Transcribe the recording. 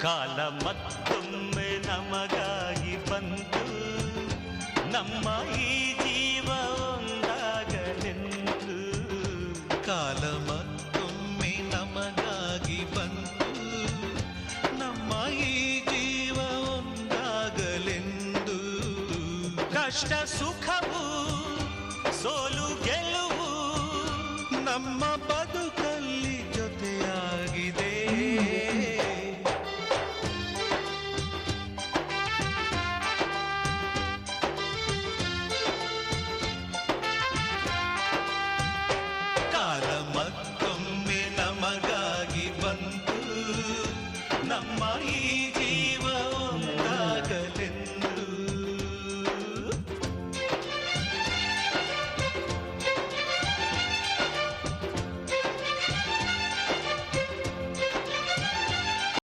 ಕಾಲ ಮತ್ತೊಮ್ಮೆ ನಮಗಾಗಿ ಬಂತು, ನಮ್ಮ ಈ ಜೀವ ಒಂದಾಗಲೆಂದು. ಕಾಲ ಮತ್ತೊಮ್ಮೆ ನಮಗಾಗಿ ಬಂತು, ನಮ್ಮ ಈ ಜೀವ ಒಂದಾಗಲೆಂದು. ಕಷ್ಟ ಸುಖವು ಸೋಲು ಗೆಲುವು ನಮ್ಮ ಬದುಕಲ್ಲಿ ಜೊತೆಯಾಗಿದೆ. ಕಾಲ ಮತ್ತೊಮ್ಮೆ ನಮಗಾಗಿ ಬಂತು, ನಮ್ಮ ಈ ಜೀವ